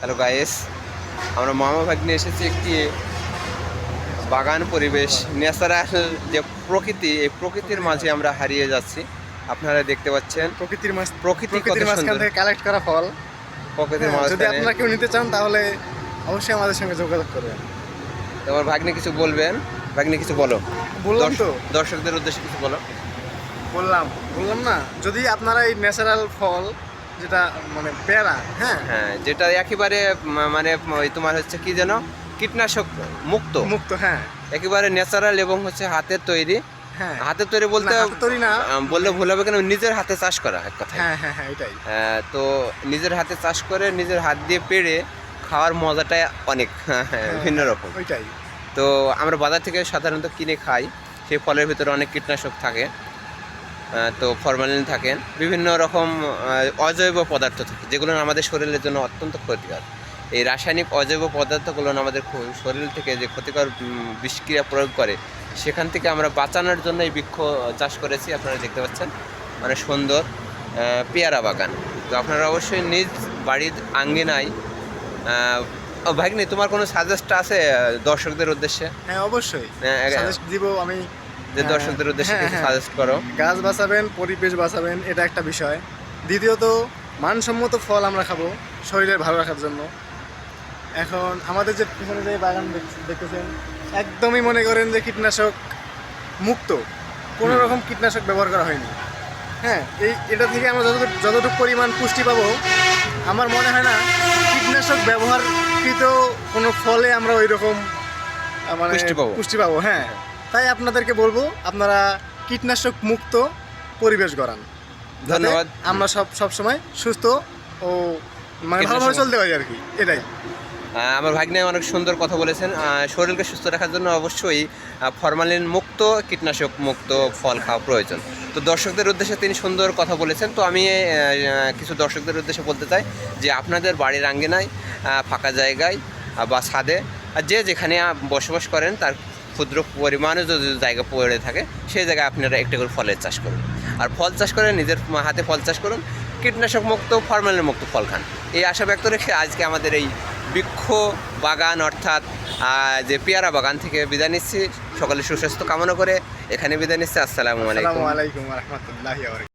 Hello guys, আমরা মামা ভাগ্নে এসেছি একটি বাগান পরিবেশ, ন্যাচারাল যে প্রকৃতি, এই প্রকৃতির মাঝে আমরা হারিয়ে যাচ্ছি। আপনারা দেখতে পাচ্ছেন প্রকৃতি কত সুন্দর, থেকে কালেক্ট করা ফল। প্রকৃতির যদি মাঝখানে। আপনারা কেউ নিতে চান তাহলে অবশ্যই আমাদের সঙ্গে যোগাযোগ করবেন। তোমার ভাগ্নে কিছু বলবেন? ভাগ্নে কিছু বলো, বললাম তো, দর্শকদের উদ্দেশ্যে কিছু বলো। বললাম না, যদি আপনারা এই ন্যাচারাল ফল যেটা মানে পেয়ারা, হ্যাঁ হ্যাঁ, যেটা একেবারে মানে ওই তোমার হচ্ছে কি যেন কীটনাশক মুক্ত, মুক্ত, হ্যাঁ একেবারে ন্যাচারাল এবং হচ্ছে হাতের তৈরি। হ্যাঁ হাতের তৈরি বলতে না, হাতের তৈরি না, বললে ভুল হবে, কেন নিজের হাতে চাষ করা এক কথা। হ্যাঁ হ্যাঁ হ্যাঁ এটাই। তো নিজের হাতে চাষ করে নিজের হাত দিয়ে পেড়ে খাওয়ার মজাটাই অনেক ভিন্ন রকম। ওইটাই। তো আমরা বাজার থেকে সাধারণত কিনে খাই, সেই ফলের ভিতরে অনেক কীটনাশক থাকে, তো ফরমালিন থাকে, বিভিন্ন রকম অজৈব পদার্থ থাকে, যেগুলো আমাদের শরীরের জন্য অত্যন্ত ক্ষতিকর। এই রাসায়নিক অজৈব পদার্থগুলো আমাদের শরীর থেকে যে ক্ষতিকর বিষক্রিয়া প্রয়োগ করে, সেখান থেকে আমরা বাঁচানোর জন্য এই বৃক্ষ চাষ করেছি। আপনারা দেখতে পাচ্ছেন মানে সুন্দর পেয়ারা বাগান। তো আপনারা অবশ্যই নিজ বাড়ির আঙ্গিনায়। ভাগ্নি, তোমার কোনো সাজেস্ট আছে দর্শকদের উদ্দেশ্যে? হ্যাঁ অবশ্যই সাজেস্ট দিব আমি, যে দর্শকদের উদ্দেশ্যে কিছু হ্যাঁ। সাজেস্ট করো। গাছ বাঁচাবেন, পরিবেশ বাঁচাবেন, এটা একটা বিষয়। দ্বিতীয়ত, মানসম্মত ফল আমরা খাবো শরীরের ভালো রাখার জন্য। এখন আমাদের যে পিছনে যে বাগান দেখতেছেন, একদমই মনে করেন যে কীটনাশক মুক্ত, কোনো রকম কীটনাশক ব্যবহার করা হয়নি। হ্যাঁ, এটা থেকে আমরা যতটুকু পরিমাণ পুষ্টি পাবো, আমার মনে হয় না কীটনাশক ব্যবহারকৃত কোনো ফলে আমরা ওই রকম মানে পুষ্টি পাবো। হ্যাঁ, তাই আপনাদেরকে বলবো আপনারা কীটনাশক মুক্ত পরিবেশ গড়ান। ধন্যবাদ। আমরা সব সময় সুস্থ ও মানে ভালোভাবে চলতে পারি আর কি, এটাই। আমার ভাগ্নে অনেক সুন্দর কথা বলেছেন। শরীরকে সুস্থ রাখার জন্য অবশ্যই ফরমালিন মুক্ত, কীটনাশক মুক্ত ফল খাওয়া প্রয়োজন। তো দর্শকদের উদ্দেশ্যে তিনি সুন্দর কথা বলেছেন। তো আমি কিছু দর্শকদের উদ্দেশ্যে বলতে চাই যে আপনাদের বাড়ির আঙ্গিনায়, ফাঁকা জায়গায় বা ছাদে, যে যেখানে বসবাস করেন তার ক্ষুদ্র পরিমাণে যদি জায়গা পড়ে থাকে, সেই জায়গায় আপনারা একটা করে ফলের চাষ করুন। আর ফল চাষ করে নিজের হাতে ফল চাষ করুন, কীটনাশক মুক্ত, ফরমালিন মুক্ত ফল খান। এই আশা ব্যক্ত রেখে আজকে আমাদের এই বৃক্ষ বাগান অর্থাৎ যে পেয়ারা বাগান থেকে বিদায় নিচ্ছি। সকলে সুস্বাস্থ্য কামনা করে এখানে বিদায় নিচ্ছি। আসসালামু আলাইকুম। আসসালামু আলাইকুম ওয়া রাহমাতুল্লাহি ওয়া বারাকাতুহু।